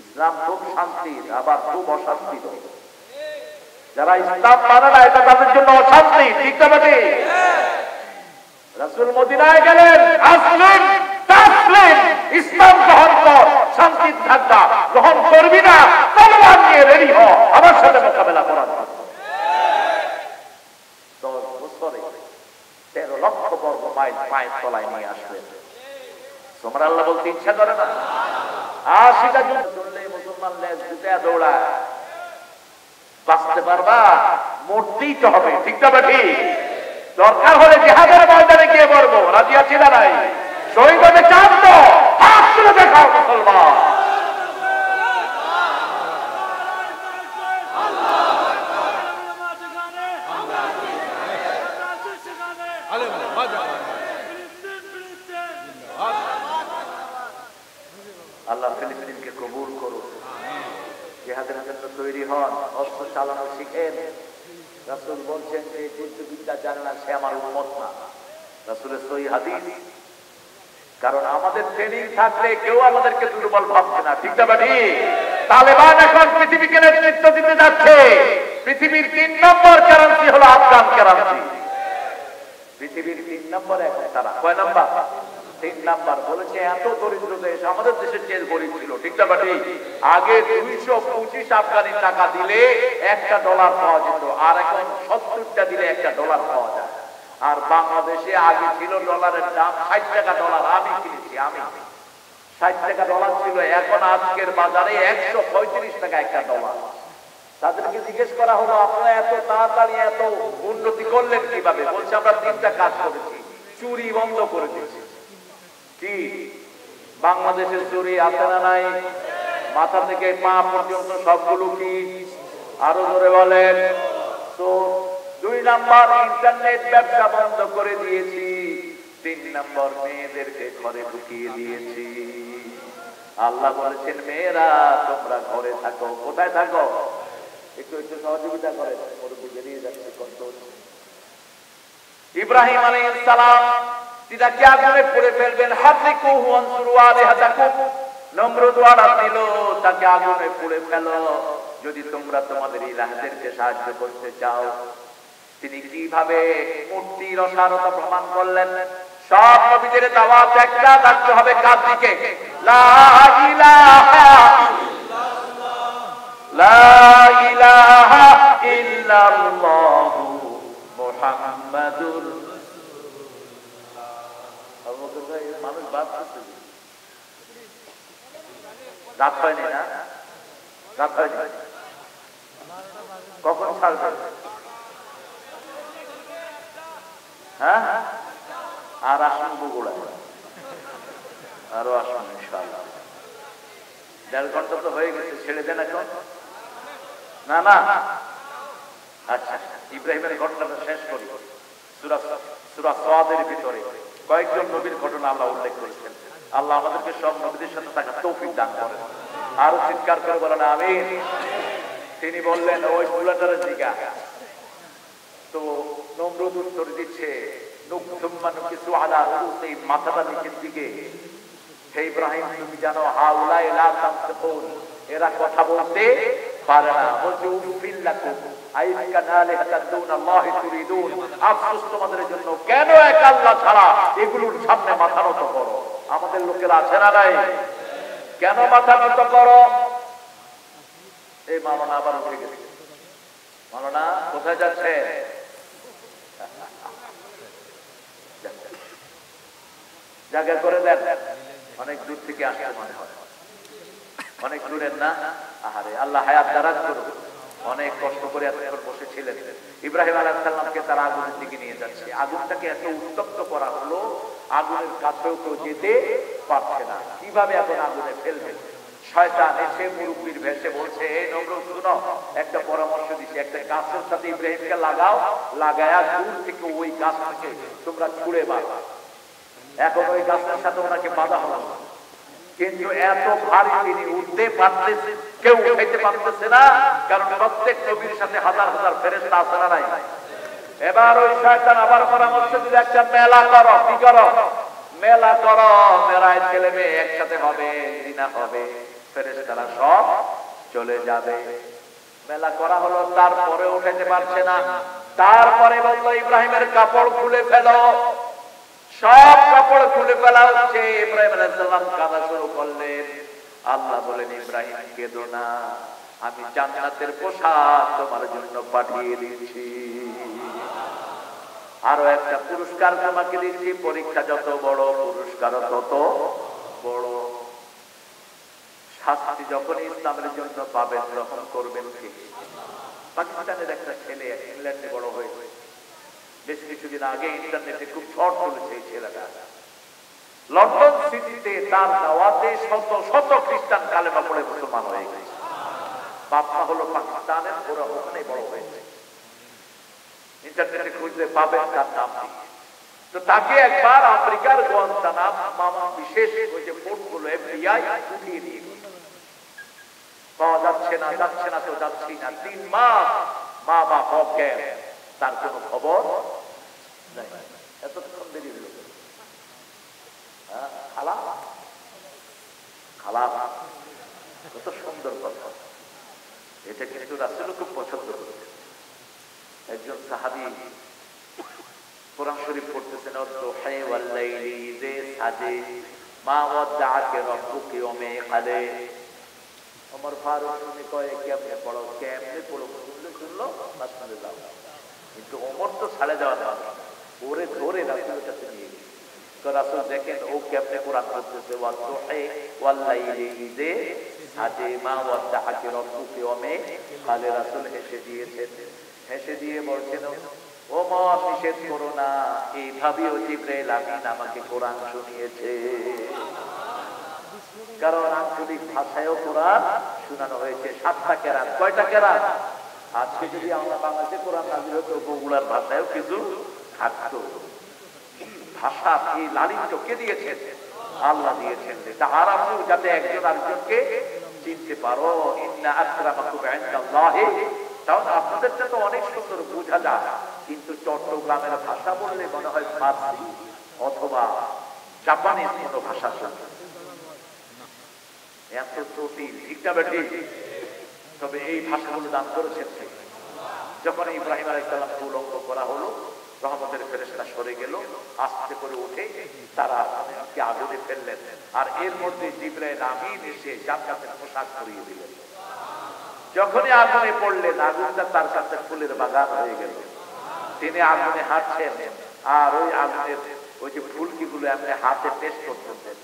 ইসলাম খুব শান্তির, আবার খুব অশান্তির। যারা ইসলাম মানে না এটা তাদের জন্য অশান্তি, ঠিক না বেটি? রাসূল মদিনায় গেলেন, আসলেন তাসলিম, ইসলাম গ্রহণ কর, শান্তি থাকবা। গ্রহণ করবি না, তলোয়ার নিয়ে রেডি হ আমার সাথে মোকাবেলা করার জন্য। 10 বছরে 13 লক্ষ বর্গ মাইল পায়ের তলায় নিয়ে আসলেন। তোমরা আল্লাহ বলতে ইচ্ছা করে না? 80টা যুদ্ধ চললে মুসলমান লেজ গুটিয়ে দৌড়ায়, বাঁচতে পারবা? মরতেই তো হবে, ঠিক না বেটি? দরকার হলে জিহাদের ময়দানে গিয়ে মরবো, রাজি আছি না নাই? শহীদ হতে চান তো হাত তুলে দেখাও মুসলমান। আল্লাহ ফিলিস্তিনকে কবুল করুন। জিহাদের জন্য তৈরি হন, অস্ত্র চালানো শিখেন। রাসূল বলছেন যে যুদ্ধবিদ্যা জানে না সে আমার উম্মত না, রাসূলের সহিহ হাদিস। কারণ আমাদের ট্রেনিং থাকলে কেউ আমাদেরকে দুর্বল ভাবছে না, ঠিক না বাড়ি? তালেবান এখন পৃথিবীকে নেতৃত্ব দিতে যাচ্ছে। পৃথিবীর 3 নম্বর কারেন্সি হলো আফগান কারেন্সি। পৃথিবীর 3 নম্বর এখন তারা। কয় নাম্বার? 3 নাম্বার। বলেছে এত দরিদ্র দেশ, আমাদের দেশের চেয়ে গরিব ছিল, ঠিক না বাড়ি? আগে 225 আফগানি টাকা দিলে $1 পাওয়া যেত, আর এখন 70টা দিলে $1 পাওয়া যায়। আর বাংলাদেশে আগে ছিল ডলারের দাম 60 টাকা ডলার, আমি কিনেছি, আমি 60 টাকা ডলার ছিল, এখন আজকের বাজারে 135 টাকা একটা ডলার। তাদেরকে জিজ্ঞেস করা হলো আপনারা এত তাড়াতাড়ি এত উন্নতি করলেন কিভাবে? বলছে আমরা 3টা কাজ করেছি। চুরি বন্ধ করে দিয়েছি। কি বাংলাদেশের চুরি আছে না নাই? মাথা থেকে পা পর্যন্ত সবগুলো কি? আরো জোরে বলেন। তো 2 নাম্বার ইন্টারনেট ব্যবসা বন্ধ করে দিয়েছি। 3 নাম্বার মেয়েদেরকে ঘরে ঢুকিয়ে দিয়েছি। আল্লাহ বলেছেন মেয়েরা তোমরা ঘরে থাকো। কোথায় থাকো? একটু একটু সহযোগিতা করে, মুরব্বি বেরিয়ে যাচ্ছে কষ্ট। ইব্রাহিম আলাইহিস সালাম তিনাকে আগুনে পুড়ে ফেলবেন। হাতিকুহু আনসুরু আলিহাতাকুম, নমরুদ অর্ডার দিল তাকে আগুনে পুড়ে ফেলো যদি তোমরা তোমাদের ইলাহদেরকে সাহায্য করতে চাও। তিনি কিভাবে মূর্তির অসারতা প্রমাণ করলেন? সব নবীদের দাওয়াত একটা থাকতে হবে কার দিকে? লা ইলাহা ইল্লাল্লাহ, লা ইলাহা ইল্লাল্লাহ মুহাম্মাদুর রাসূলুল্লাহ। মানুষ বাদ দিচ্ছে, রাত হয়নি না? রাত হয়নি, কখন ছাড়বে? হ্যাঁ, আর আসুন বগুড়া, আরো আসুন ইনশাআল্লাহ। 1.5 ঘন্টা তো হয়ে গেছে, ছেড়ে দেন এখন। না না, আচ্ছা ইব্রাহিমের ঘটনাটা শেষ করি। সূরা সাদের ভিতরে কয়েকজন নবীর ঘটনা আল্লাহ উল্লেখ করেছেন। আল্লাহ আমাদেরকে সব নবীদের সাথে থাকার তৌফিক দান করেন। আরো চিৎকার করে বলেন আমিন। তিনি বললেন ওই বুলাটারের দিকে। তো নমরুদ উত্তর দিচ্ছে মাথাটা নিচের দিকে, হে ইব্রাহিম তুমি জানো হাউলাই লা তামসুন, এরা কথা বলতে পারে না। বলছে উফিল্লাকুম আইকান আলিহাতাদুন আল্লাহ তুরিদুন, আফসোস তোমাদের জন্য, কেন এক আল্লাহ ছাড়া এগুলোর সামনে মাথা নত করো? আমাদের লোকেরা আছে না নাই? কেন মাথা নত করো? এই মাওলানা আবার উঠে গেছে। মাওলানা কোথায় যাচ্ছে? জায়গা করে দেন, অনেক দূর থেকে আসতে মনে হয়, অনেক দূরের না? আহারে আল্লাহ হায়াত দারাজ করুন। অনেক কষ্ট করে এতক্ষণ বসেছিলেন। ইব্রাহিম আলাইহিস সালামকে তারা আগুনের দিকে নিয়ে যাচ্ছে। আগুনটাকে এত উত্তপ্ত করা হলো, আগুনের কাছেও কেউ যেতে পারছে না। কিভাবে এখন আগুনে ফেলবে? শয়তান এসে মুরব্বির ভেসে বলছে এই নমরুদ শুনো, একটা পরামর্শ দিচ্ছি, একটা গাছের সাথে ইব্রাহিমকে লাগাও, লাগায়া দূর থেকে ওই গাছ থেকে তোমরা ছুঁড়ে মারো। এখন ওই গাছের সাথে ওনাকে বাধা হলো, কিন্তু এত ভারী তিনি উঠতে পারতেছে, কেউ উঠাইতে পারতেছে না, কারণ প্রত্যেক নবীর সাথে হাজার হাজার ফেরেশতা আছে না নাই? এবার ওই শয়তান আবার পরামর্শ দিল একটা মেলা করো। কি করো? মেলা করো, মেলায় ছেলে মেয়ে একসাথে হবে, জিনা হবে, ফেরেশতারা সব চলে যাবে। মেলা করা হলো, তারপরে উঠাতে পারছে না। তারপরে বললো ইব্রাহিমের কাপড় খুলে ফেলো। সব কাপড় খুলে ফেলা হচ্ছে। ইব্রাহিম আলাইহিস সালাম কাঁদা শুরু করলেন। আল্লাহ বলেন, ইব্রাহিম কেঁদো না, আমি জান্নাতের পোশাক তোমার জন্য পাঠিয়ে দিচ্ছি। আরো একটা পুরস্কার তোমাকে দিচ্ছি। পরীক্ষা যত বড়, পুরস্কার তত বড়। শাস্তি যখন ইসলামের জন্য পাবেন, গ্রহণ করবেন কে? পাকিস্তানের একটা ছেলে ইংল্যান্ডে বড় হয়েছে। বেশ কিছুদিন আগে ইন্টারনেটে খুব শর্ট চলেছে এই ছেলেটা। লন্ডন সিটিতে তার দাওয়াতে শত শত খ্রিস্টান কালেমা পড়ে মুসলমান হয়ে গেছে। বাপমা হলো পাকিস্তানের, ওরা ওখানে বড় হয়েছে। ইন্টারনেটে খুঁজলে পাবেন তার নাম। তো তাকে একবার আফ্রিকার গুয়ান্তানামো বিশেষ ওই যে ফোর্সগুলো এফবিআই উঠিয়ে দিয়ে পাওয়া যাচ্ছে না, যাচ্ছে না তো যাচ্ছি না। 3 মাস মা বাপ অজ্ঞান, তার কোন খবর নাই। এতক্ষণ দেরি হলো। খালা খালা কত সুন্দর কথা। এটা কিন্তু রাসূল খুব পছন্দ করতেন। একজন সাহাবী কোরআন শরীফ পড়তেছেন, ওয়াদ-দুহা ওয়াল-লাইলি ইযা সাজা মা ওয়াদ্দাআকা রাব্বুকা ওয়ামা ক্বালা। ওমর ফারুক শুনে কয়, কেমনে পড়ো? কেমনে পড়ো? শুনলো বাস করে দাও। কিন্তু ওমর তো ছাড়ে যাওয়ার না, ওরে ধরে রাসূলের কাছে নিয়ে গেছে। তো রাসূল দেখেন ও কেমনে কোরআন পড়তেছে, ওয়াদ-দুহা ওয়াল-লাইলি ইযা সাজা মা ওয়াদ্দাআকা রাব্বুকা ওয়ামা ক্বালা। রাসূল হেসে দিয়েছেন। হেসে দিয়ে বলছেন, ওমর নিষেধ করো না, এইভাবেও জিবরাইল আমিন আমাকে কোরআন শুনিয়েছে। কারণ আঞ্চলিক ভাষায়ও কোরআন শোনানো হয়েছে। 7টা কেরাত। কয়টা কেরাত? আজকে যদি আমরা বাংলাদেশে কোরআন নাযিল হতো, বগুড়ার ভাষায়ও কিছু থাকতো। ভাষা এই লালিত্য কে দিয়েছেন? আল্লাহ দিয়েছেন। তাআরাফু, যাতে একজন আরেকজনকে চিনতে পারো। ইন্না আকরামাকুম ইনদাল্লাহি। তাহলে আপনাদেরটা তো অনেক সুন্দর বোঝা যায়, কিন্তু চট্টগ্রামের ভাষা বললে মনে হয় ফার্সি অথবা জাপানিজ কোন ভাষা শুনতে। এত জটিল, ঠিকটা বেঠিক? তবে এই ভাষাগুলো দান করেছেন। যখন ইব্রাহিম আলাইহিস সালামকে উলঙ্গ করা হলো, রহমতের ফেরেশতা সরে গেল, আস্তে করে উঠে তারা তাকে আগুনে ফেললেন। আর এর মধ্যে জিবরাইল আমিন এসে জান্নাতের পোশাক পরিয়ে দিলেন। যখনই আগুনে পড়লেন, আগুনটা তার কাছে ফুলের বাগান হয়ে গেল। তিনি আগুনে হাঁটছেন, আর ওই আগুনের ওই যে ফুলকিগুলো এমনি হাতে টেস্ট করতেছেন।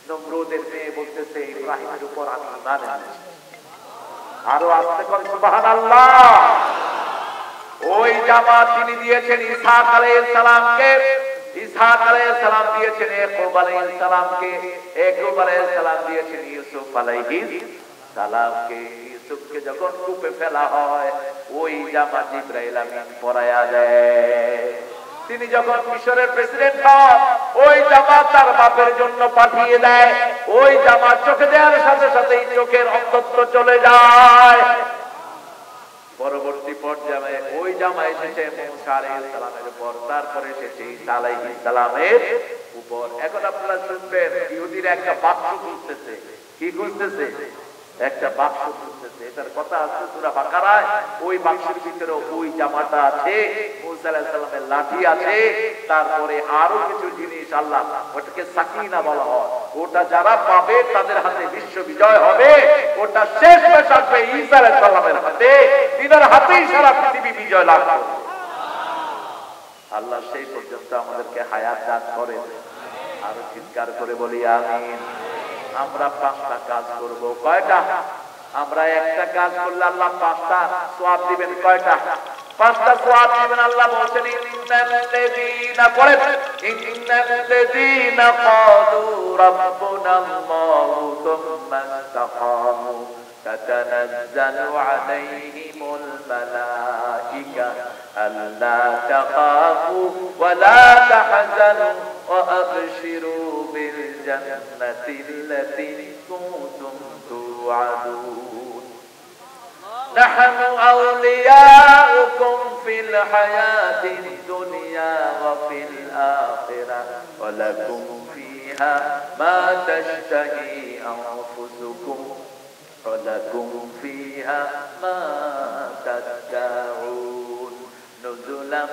নমরুদের মেয়ে বলতেছে, ইব্রাহিমের উপর আমি ঈমান এনেছি। আরো আস্তে করে সুবহানাল্লাহ। ওই জামা তিনি দিয়েছেন ইসহাক আলাইহিস সালামকে, ইসহাক আলাইহিস সালাম দিয়েছেন ইয়াকুব আলাইহিস সালামকে, ইয়াকুব আলাইহিস সালাম দিয়েছেন ইউসুফ আলাইহিস সালামকে। ইউসুফকে যখন কূপে ফেলা হয়, ওই জামা জিবরাইল আমিন পরায়া দেয়। তিনি যখন মিশরের প্রেসিডেন্ট হন, ওই জামা তার বাপের জন্য পাঠিয়ে দেয়। ওই জামা চোখে দেওয়ার সাথে সাথেই চোখের অন্ধত্ব চলে যায়। পরবর্তী পর্যায়ে ওই জামা এসেছে মূসা আলাইহিস সালামের উপর, তারপরে এসেছে ঈসা আলাইহিস সালামের উপর। এখন আপনারা শুনবেন, ইহুদিরা একটা বাক্স খুঁজতেছে। কি খুঁজতেছে? একটা বাক্স খুঁজতেছে। এটার কথা আছে সূরা বাকারায়। ওই বাক্সের ভিতরে ওই জামাটা আছে, মূসা আলাইহিস সালামের লাঠি আছে, তারপরে আরো কিছু জিনিস। আল্লাহ ওটাকে সাকিনা বলা হয়। ওটা যারা পাবে তাদের হাতে বিশ্ব বিজয় হবে। ওটা শেষ হয়ে আসবে ঈসা আলাইহিস সালামের হাতে। তিনার হাতেই সারা পৃথিবী বিজয় লাভ করবে। আল্লাহ সেই পর্যন্ত আমাদেরকে হায়াত দান করেন। আরো চিৎকার করে বলি আমিন। আমরা 5টা কাজ করব। কয়টা? আমরা একটা কাজ করলে আল্লাহ 5টা সওয়াব দিবেন। কয়টা? 5টা সওয়াব দিবেন। আল্লাহ বলেন, ইন্নাল্লাযীনা ক্বালু রাব্বুনাল্লাহু সুম্মা ইসতাকামু তাতানাজ্জালু আলাইহিমুল মালাইকা আল্লা তাখাফু ওয়া লা তাহজানু ওয়া আবশিরু বিল জান্নাতিল্লাতী কুনতুম তুআদুন। নাহনু আউলিয়াউকুম ফিল হায়াতিদ দুনিয়া ওয়া ফিল আখিরাহ ওয়া লাকুম فيها ما تشتهي أنفسكم ولكم فيها ما تدعون نزلا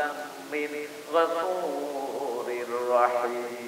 من غفور رحيم